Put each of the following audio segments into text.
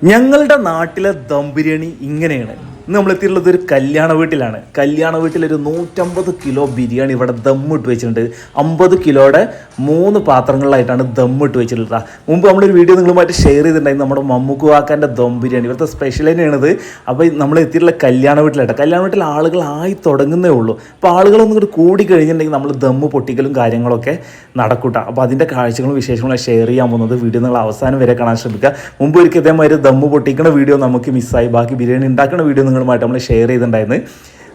ഞങ്ങളുടെ നാട്ടിലെ ദം ബിരിയാണി ഇങ്ങനെയാണ്. ഇന്ന് നമ്മളെത്തിയിട്ടുള്ളത് ഒരു കല്യാണ വീട്ടിലാണ്. കല്യാണ വീട്ടിലൊരു 150 കിലോ ബിരിയാണി ഇവിടെ ദമ്മിട്ട് വെച്ചിട്ടുണ്ട്. 50 കിലോയുടെ 3 പാത്രങ്ങളിലായിട്ടാണ് ദമ്മിട്ട് വെച്ചിട്ടുള്ളത്. മുമ്പ് നമ്മളൊരു വീഡിയോ നിങ്ങളുമായിട്ട് ഷെയർ ചെയ്തിട്ടുണ്ടായിരുന്നു, നമ്മുടെ മമ്മുക്കുവാക്കാൻ്റെ ദം ബിരിയാണി. ഇവിടുത്തെ സ്പെഷ്യൽ തന്നെയാണിത്. അപ്പോൾ നമ്മൾ എത്തിയിട്ടുള്ള കല്യാണ വീട്ടിലായിട്ട്, കല്യാണ വീട്ടിൽ ആളുകളായി തുടങ്ങുന്നേ ഉള്ളൂ. അപ്പോൾ ആളുകളൊന്നും കൂടി കൂടി കഴിഞ്ഞിട്ടുണ്ടെങ്കിൽ നമ്മൾ ദമ്മ് പൊട്ടിക്കലും കാര്യങ്ങളൊക്കെ നടക്കൂട്ട. അപ്പോൾ അതിൻ്റെ കാഴ്ചകളും വിശേഷങ്ങളും ഷെയർ ചെയ്യാൻ പോകുന്നത് വീഡിയോ നിങ്ങൾ അവസാനം വരെ കാണാൻ ശ്രമിക്കുക. മുമ്പ് ഒരിക്കൽ ഇതേമാതിരി ദമ്മ് പൊട്ടിക്കുന്ന വീഡിയോ നമുക്ക് മിസ്സായി. ബാക്കി ബിരിയാണി ഉണ്ടാക്കുന്ന വീഡിയോ നിങ്ങളുമായിട്ട് നമ്മൾ ഷെയർ ചെയ്തിട്ടുണ്ടായിരുന്നു.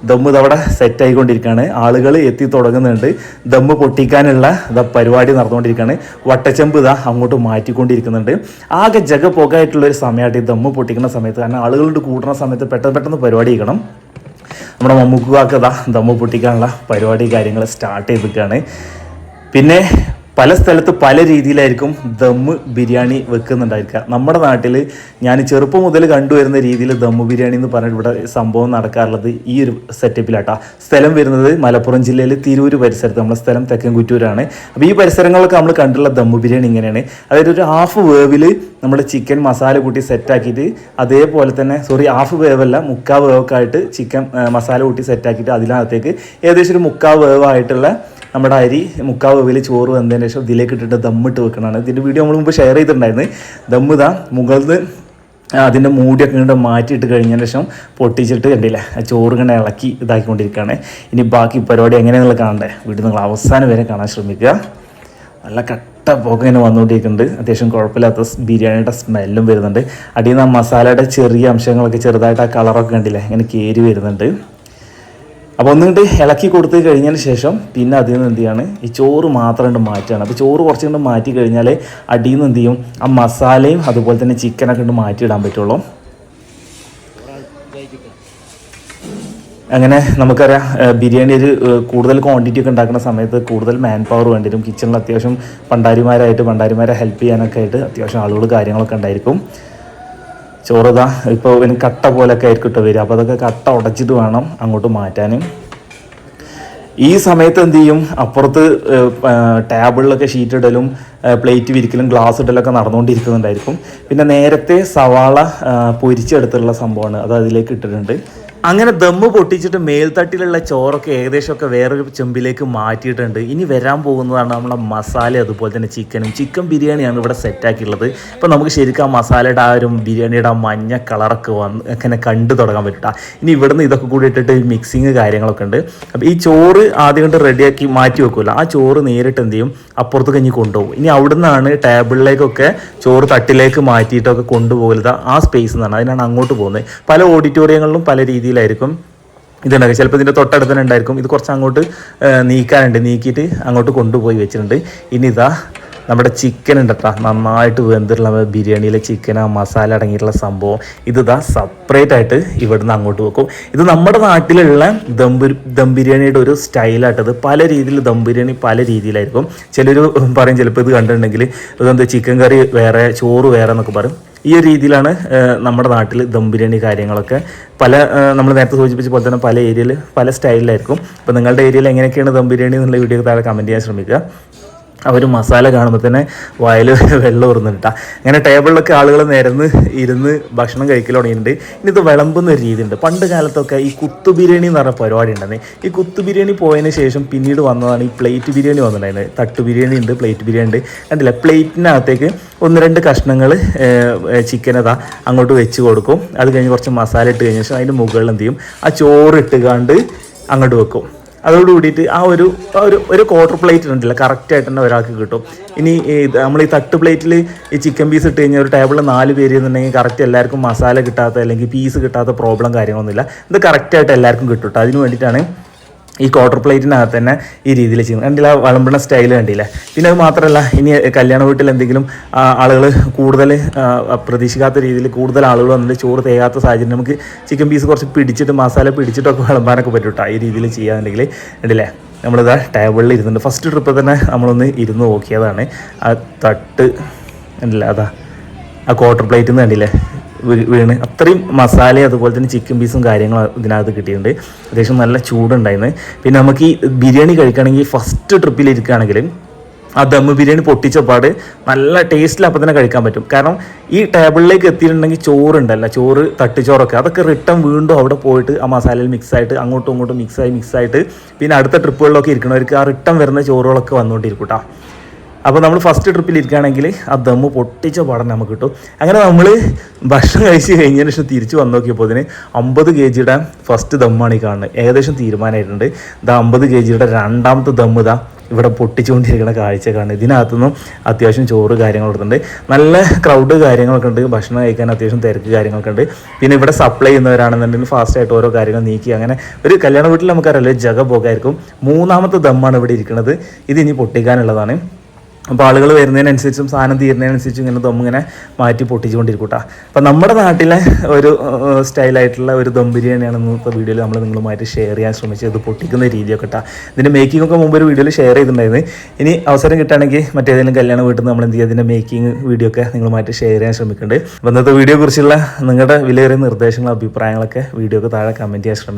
ദമ്മ് ഇതവിടെ സെറ്റ് ആയിക്കൊണ്ടിരിക്കുകയാണ്, ആളുകൾ എത്തി തുടങ്ങുന്നുണ്ട്. ദമ്മ് പൊട്ടിക്കാനുള്ള പരിപാടി നടന്നുകൊണ്ടിരിക്കുകയാണ്. വട്ടച്ചെമ്പ് അങ്ങോട്ട് മാറ്റിക്കൊണ്ടിരിക്കുന്നുണ്ട്. ആകെ ജഗപ്പൊകായിട്ടുള്ളൊരു സമയമായിട്ട് ഈ ദമ്മ് പൊട്ടിക്കുന്ന സമയത്ത്, കാരണം ആളുകളുടെ കൂടുന്ന സമയത്ത് പെട്ടെന്ന് പരിപാടി ചെയ്യണം. നമ്മുടെ മമ്മുക്കുവാക്ക് ദമ്മ് പൊട്ടിക്കാനുള്ള പരിപാടി കാര്യങ്ങൾ സ്റ്റാർട്ട് ചെയ്തിരിക്കുകയാണ്. പിന്നെ പല സ്ഥലത്ത് പല രീതിയിലായിരിക്കും ദമ്മ് ബിരിയാണി വെക്കുന്നുണ്ടായിരിക്കുക. നമ്മുടെ നാട്ടിൽ ഞാൻ ചെറുപ്പം മുതൽ കണ്ടുവരുന്ന രീതിയിൽ ദമ്മ് ബിരിയാണി എന്ന് പറഞ്ഞിട്ട് ഇവിടെ സംഭവം നടക്കാറുള്ളത് ഈ ഒരു സെറ്റപ്പിലാട്ടോ. സ്ഥലം വരുന്നത് മലപ്പുറം ജില്ലയിൽ തിരൂര് പരിസരത്ത്, നമ്മുടെ സ്ഥലം തെക്കൻകുറ്റൂരാണ്. അപ്പോൾ ഈ പരിസരങ്ങളൊക്കെ നമ്മൾ കണ്ടുള്ള ദമ്മ് ബിരിയാണി ഇങ്ങനെയാണ്. അതായത് ഒരു ഹാഫ് വേവിൽ നമ്മൾ ചിക്കൻ മസാല കൂട്ടി സെറ്റാക്കിയിട്ട്, അതേപോലെ തന്നെ ഹാഫ് വേവല്ല, 3/4 വേവൊക്കെ ആയിട്ട് ചിക്കൻ മസാല കൂട്ടി സെറ്റാക്കിയിട്ട് അതിനകത്തേക്ക് ഏകദേശം ഒരു 3/4 വേവായിട്ടുള്ള നമ്മുടെ അരി 3/4 വേവിൽ ചോറ് വന്നതിന് ശേഷം ഇതിലേക്ക് ഇട്ടിട്ട് ദമ്മിട്ട് വെക്കണതാണ്. ഇതിൻ്റെ വീഡിയോ നമ്മൾ മുമ്പ് ഷെയർ ചെയ്തിട്ടുണ്ടായിരുന്നു. ദമ്മ് മുകളിൽ നിന്ന് അതിൻ്റെ മൂടിയൊക്കെ ഇങ്ങോട്ട് മാറ്റിയിട്ട് കഴിഞ്ഞതിന് ശേഷം പൊട്ടിച്ചിട്ട് കണ്ടില്ലേ, ചോറ് ഇങ്ങനെ ഇളക്കി ഇതാക്കിക്കൊണ്ടിരിക്കുകയാണ്. ഇനി ബാക്കി പരിപാടി എങ്ങനെയാണെന്നുള്ള കാണണ്ടേ, വീഡിയോ നിങ്ങൾ അവസാനം വരെ കാണാൻ ശ്രമിക്കുക. നല്ല കട്ട പുക ഇങ്ങനെ വന്നുകൊണ്ടിരിക്കുന്നുണ്ട്. അത്യാവശ്യം കുഴപ്പമില്ലാത്ത ബിരിയാണിയുടെ സ്മെല്ലും വരുന്നുണ്ട്. അടിയിൽ നിന്ന് ആ മസാലയുടെ ചെറിയ അംശങ്ങളൊക്കെ ചെറുതായിട്ട് ആ കളറൊക്കെ കണ്ടില്ലേ ഇങ്ങനെ കയറി വരുന്നുണ്ട്. അപ്പോൾ ഒന്നുകൊണ്ട് ഇളക്കി കൊടുത്ത് കഴിഞ്ഞതിന് ശേഷം പിന്നെ അതിൽ നിന്ന് എന്ത് ചെയ്യാണ്, ഈ ചോറ് മാത്രം കൊണ്ട് മാറ്റുകയാണ്. അപ്പോൾ ചോറ് കുറച്ചും കൊണ്ട് മാറ്റി കഴിഞ്ഞാൽ അടിയിൽ നിന്ന് എന്ത് ചെയ്യും, ആ മസാലയും അതുപോലെ തന്നെ ചിക്കനൊക്കെ കൊണ്ട് മാറ്റിയിടാൻ പറ്റുള്ളൂ. അങ്ങനെ നമുക്കറിയാം, ബിരിയാണി ഒരു കൂടുതൽ ക്വാണ്ടിറ്റി ഒക്കെ ഉണ്ടാക്കുന്ന സമയത്ത് കൂടുതൽ മാൻ പവർ വേണ്ടി വരും. കിച്ചണിൽ അത്യാവശ്യം പണ്ടാരിമാരെ ഹെൽപ്പ് ചെയ്യാനൊക്കെ ആയിട്ട് അത്യാവശ്യം ആളുകൾ കാര്യങ്ങളൊക്കെ ഉണ്ടായിരിക്കും. ചോറ് ഇപ്പോൾ എനിക്ക് കട്ട പോലൊക്കെ ആയിരിക്കും വരിക. അപ്പോൾ അതൊക്കെ കട്ട ഉടച്ചിട്ട് വേണം അങ്ങോട്ട് മാറ്റാനും. ഈ സമയത്ത് എന്ത് ചെയ്യും, അപ്പുറത്ത് ടേബിളിലൊക്കെ ഷീറ്റ് ഇടലും പ്ലേറ്റ് വിരിക്കലും ഗ്ലാസ് ഇടലൊക്കെ നടന്നുകൊണ്ടിരിക്കുന്നുണ്ടായിരിക്കും. പിന്നെ നേരത്തെ സവാള പൊരിച്ചെടുത്തുള്ള സംഭവമാണ്, അത് അതിലേക്ക് ഇട്ടിട്ടുണ്ട്. അങ്ങനെ ദമ്മ് പൊട്ടിച്ചിട്ട് മേൽത്തട്ടിലുള്ള ചോറൊക്കെ ഏകദേശമൊക്കെ വേറൊരു ചെമ്പിലേക്ക് മാറ്റിയിട്ടുണ്ട്. ഇനി വരാൻ പോകുന്നതാണ് നമ്മളെ മസാല, അതുപോലെ തന്നെ ചിക്കൻ ബിരിയാണിയാണ് ഇവിടെ സെറ്റാക്കിയുള്ളത്. അപ്പോൾ നമുക്ക് ശരിക്കും ആ മസാലയുടെ ആ ഒരു ബിരിയാണിയുടെ ആ മഞ്ഞ കളറൊക്കെ അങ്ങനെ കണ്ടു തുടങ്ങാൻ പറ്റും. ഇനി ഇവിടുന്ന് ഇതൊക്കെ കൂടി ഇട്ടിട്ട് മിക്സിങ് കാര്യങ്ങളൊക്കെ ഉണ്ട്. അപ്പോൾ ഈ ചോറ് ആദ്യം കൊണ്ട് റെഡിയാക്കി മാറ്റി വെക്കുമല്ലോ, ആ ചോറ് നേരിട്ട് എന്ത് ചെയ്യും, അപ്പുറത്ത് കഴിഞ്ഞ് കൊണ്ടുപോകും. ഇനി അവിടെ നിന്നാണ് ടേബിളിലേക്കൊക്കെ ചോറ് തട്ടിലേക്ക് മാറ്റിയിട്ടൊക്കെ കൊണ്ടുപോകരുത്. ആ സ്പേസ് എന്നാണ്, അതിനാണ് അങ്ങോട്ട് പോകുന്നത്. പല ഓഡിറ്റോറിയങ്ങളിലും പല രീതിയിലായിരിക്കും ഇതുണ്ടാക്കുക. ചിലപ്പോൾ ഇതിൻ്റെ തൊട്ടടുത്ത് തന്നെ ഉണ്ടായിരിക്കും. ഇത് കുറച്ച് അങ്ങോട്ട് നീക്കിയിട്ട് അങ്ങോട്ട് കൊണ്ടുപോയി വെച്ചിട്ടുണ്ട്. ഇനി നമ്മുടെ ചിക്കൻ ഉണ്ട് കേട്ടോ, നന്നായിട്ട് വെന്തിട്ടുള്ള ബിരിയാണിയിലെ ചിക്കൻ, ആ മസാല അടങ്ങിയിട്ടുള്ള സംഭവം ഇത് സെപ്പറേറ്റ് ആയിട്ട് ഇവിടുന്ന് അങ്ങോട്ട് വെക്കും. ഇത് നമ്മുടെ നാട്ടിലുള്ള ദം ബിരിയാണിയുടെ ഒരു സ്റ്റൈലായിട്ടത്. പല രീതിയിൽ ദം ബിരിയാണി പല രീതിയിലായിരിക്കും. ചിലർ പറയും ചിലപ്പോൾ ഇത് കണ്ടിട്ടുണ്ടെങ്കിൽ ഇതെന്താ ചിക്കൻ കറി വേറെ ചോറ് വേറെ എന്നൊക്കെ പറയും. ഈ ഒരു രീതിയിലാണ് നമ്മുടെ നാട്ടിൽ ദം ബിരിയാണി കാര്യങ്ങളൊക്കെ നമ്മൾ നേരത്തെ സൂചിപ്പിച്ച പോലെ തന്നെ പല ഏരിയയിൽ പല സ്റ്റൈലിലായിരിക്കും. അപ്പോൾ നിങ്ങളുടെ ഏരിയയിൽ എങ്ങനെയൊക്കെയാണ് ദം ബിരിയാണി എന്നുള്ള വീഡിയോ താഴെ കമൻറ്റ് ചെയ്യാൻ ശ്രമിക്കുക. അവർ മസാല കാണുമ്പോൾ തന്നെ വായിൽ വെള്ളം ഉറന്നിട്ടാ. അങ്ങനെ ടേബിളിലൊക്കെ ആളുകൾ ഇരുന്ന് ഭക്ഷണം കഴിക്കൽ തുടങ്ങിയിട്ടുണ്ട്. ഇനി ഇത് വിളമ്പുന്ന ഒരു രീതിയുണ്ട്. പണ്ട് കാലത്തൊക്കെ ഈ കുത്തു ബിരിയാണി എന്ന് പറഞ്ഞ പരിപാടി ഉണ്ടെന്ന്. ഈ കുത്തു ബിരിയാണി പോയതിന് ശേഷം പിന്നീട് വന്നതാണ് ഈ പ്ലേറ്റ് ബിരിയാണി വന്നിട്ടുണ്ടായിരുന്നത്. തട്ട് ബിരിയാണി ഉണ്ട്, പ്ലേറ്റ് ബിരിയാണി ഉണ്ട്. കണ്ടില്ല, പ്ലേറ്റിനകത്തേക്ക് 1-2 കഷ്ണങ്ങൾ ചിക്കൻ അങ്ങോട്ട് വെച്ച് കൊടുക്കും. അത് കഴിഞ്ഞ് കുറച്ച് മസാല ഇട്ട് കഴിഞ്ഞ ശേഷം അതിൻ്റെ മുകളിൽ എന്ത് ചെയ്യും, ആ ചോറ് ഇട്ടുകാണ്ട് അങ്ങോട്ട് വെക്കും. അതോട് കൂടിയിട്ട് ആ ഒരു ക്വാർട്ടർ പ്ലേറ്റ് ഉണ്ടല്ലോ, കറക്റ്റായിട്ട് തന്നെ ഒരാൾക്ക് കിട്ടും. ഇനി നമ്മൾ ഈ തട്ട് പ്ലേറ്റിൽ ഈ ചിക്കൻ പീസ് ഇട്ട് കഴിഞ്ഞാൽ ഒരു ടേബിളിൽ 4 പേര് എന്നുണ്ടെങ്കിൽ കറക്റ്റ് എല്ലാവർക്കും മസാല കിട്ടാത്ത അല്ലെങ്കിൽ പീസ് കിട്ടാത്ത പ്രോബ്ലം കാര്യങ്ങളൊന്നുമില്ല. ഇത് കറക്റ്റായിട്ട് എല്ലാവർക്കും കിട്ടും കേട്ടോ. അതിന് വേണ്ടിയിട്ടാണ് ഈ ക്വാർട്ടർ പ്ലേറ്റിനകത്ത് തന്നെ ഈ രീതിയിൽ ചെയ്യുന്നത്. കണ്ടില്ല, വിളമ്പുന്ന സ്റ്റൈൽ കണ്ടില്ല. പിന്നെ അത് മാത്രമല്ല, ഇനി കല്യാണ വീട്ടിൽ എന്തെങ്കിലും ആളുകൾ കൂടുതൽ പ്രതീക്ഷിക്കാത്ത രീതിയിൽ കൂടുതൽ ആളുകൾ വന്നിട്ട് ചോറ് തേയാത്ത സാഹചര്യം നമുക്ക് ചിക്കൻ പീസ് കുറച്ച് പിടിച്ചിട്ട് മസാല പിടിച്ചിട്ടൊക്കെ വിളമ്പാനൊക്കെ പറ്റും കേട്ടോ. ഈ രീതിയിൽ ചെയ്യാന്നുണ്ടെങ്കിൽ കണ്ടില്ലേ, നമ്മളിതാ ടേബിളിൽ ഇരുന്നുണ്ട്. ഫസ്റ്റ് ട്രിപ്പ് തന്നെ നമ്മളൊന്ന് ഇരുന്ന് നോക്കിയതാണ്. ആ തട്ട് കണ്ടില്ല, ആ ക്വാർട്ടർ പ്ലേറ്റിൽ നിന്ന് കണ്ടില്ലേ വീണ് അത്രയും മസാലയും അതുപോലെ തന്നെ ചിക്കൻ പീസും കാര്യങ്ങളും ഇതിനകത്ത് കിട്ടിയിട്ടുണ്ട്. അത്യാവശ്യം നല്ല ചൂടുണ്ടായിരുന്നു. പിന്നെ നമുക്ക് ഈ ബിരിയാണി കഴിക്കുകയാണെങ്കിൽ ഫസ്റ്റ് ട്രിപ്പിൽ ഇരിക്കുകയാണെങ്കിൽ ആ ദമ്മ് ബിരിയാണി പൊട്ടിച്ച പാട് നല്ല ടേസ്റ്റിൽ അപ്പം തന്നെ കഴിക്കാൻ പറ്റും. കാരണം ഈ ടേബിളിലേക്ക് എത്തിയിട്ടുണ്ടെങ്കിൽ ചോറുണ്ടല്ലോ, ചോറ് തട്ടിച്ചോറൊക്കെ അതൊക്കെ റിട്ടേൺ വീണ്ടും അവിടെ പോയിട്ട് ആ മസാലയിൽ മിക്സായിട്ട് അങ്ങോട്ടും ഇങ്ങോട്ടും മിക്സായിട്ട് പിന്നെ അടുത്ത ട്രിപ്പുകളിലൊക്കെ ഇരിക്കണവർക്ക് ആ റിട്ടേൺ വരുന്ന ചോറുകളൊക്കെ വന്നുകൊണ്ടിരിക്കും കേട്ടോ. അപ്പോൾ നമ്മൾ ഫസ്റ്റ് ട്രിപ്പിൽ ഇരിക്കുകയാണെങ്കിൽ ആ ദമ്മ് പൊട്ടിച്ച പാടം നമുക്ക് കിട്ടും. അങ്ങനെ നമ്മൾ ഭക്ഷണം കഴിച്ച് കഴിഞ്ഞതിന് ശേഷം തിരിച്ച് വന്ന് നോക്കിയപ്പോൾ അതിന് 50 kg ഫസ്റ്റ് ദമ്മാണ് ഈ കാണുന്നത്. ഏകദേശം തീരുമാനമായിട്ടുണ്ട്. ഇതാ 50 kg രണ്ടാമത്തെ ദമ്മ് ഇതാ ഇവിടെ പൊട്ടിച്ചുകൊണ്ടിരിക്കുന്ന കാഴ്ച കാണുന്നത്. ഇതിനകത്തുനിന്നും അത്യാവശ്യം ചോറ് കാര്യങ്ങളൊക്കെ ഉണ്ട്, നല്ല ക്രൗഡ് കാര്യങ്ങളൊക്കെ ഉണ്ട്, ഭക്ഷണം കഴിക്കാൻ അത്യാവശ്യം തിരക്ക് കാര്യങ്ങളൊക്കെ ഉണ്ട്. പിന്നെ ഇവിടെ സപ്ലൈ ചെയ്യുന്നവരാണെന്നുണ്ടെങ്കിൽ ഫാസ്റ്റായിട്ട് ഓരോ കാര്യങ്ങൾ നീക്കി അങ്ങനെ ഒരു കല്യാണ വീട്ടിൽ നമുക്കറിയാലോ ജഗ പോകായിരിക്കും. മൂന്നാമത്തെ ദമ്മാണ് ഇവിടെ ഇരിക്കുന്നത്. ഇത് ഇനി പൊട്ടിക്കാനുള്ളതാണ്. അപ്പോൾ ആളുകൾ വരുന്നതിനനുസരിച്ചും സാധനം തീരുന്നതിനനുസരിച്ചും ഇങ്ങനെ ദം ഇങ്ങനെ മാറ്റി പൊട്ടിച്ചുകൊണ്ടിരിക്കും കേട്ടോ. അപ്പോൾ നമ്മുടെ നാട്ടിലെ ഒരു സ്റ്റൈലായിട്ടുള്ള ഒരു ദം ബിരിയാണിയാണ് ഇന്നത്തെ വീഡിയോയിൽ നമ്മൾ നിങ്ങളുമായിട്ട് ഷെയർ ചെയ്യാൻ ശ്രമിച്ചത്. ഇത് പൊട്ടിക്കുന്ന രീതിയൊക്കെ കേട്ടോ. ഇതിൻ്റെ മേക്കിംഗ് ഒക്കെ മുമ്പ് ഒരു വീഡിയോയിൽ ഷെയർ ചെയ്തിട്ടുണ്ടായിരുന്നു. ഇനി അവസരം കിട്ടുകയാണെങ്കിൽ മറ്റേതെങ്കിലും കല്യാണ വീട്ടിൽ നിന്ന് നമ്മൾ എന്ത് ചെയ്യുക, ഇതിൻ്റെ മേക്കിംഗ് വീഡിയോ ഒക്കെ നിങ്ങളുമായിട്ട് ഷെയർ ചെയ്യാൻ ശ്രമിക്കുന്നുണ്ട്. അപ്പോൾ ഇന്നത്തെ വീഡിയോ കുറിച്ചുള്ള നിങ്ങളുടെ വിലയേറിയ നിർദ്ദേശങ്ങളും അഭിപ്രായങ്ങളൊക്കെ വീഡിയോക്ക് താഴെ കമൻറ്റ് ചെയ്യാൻ ശ്രമിക്കുക.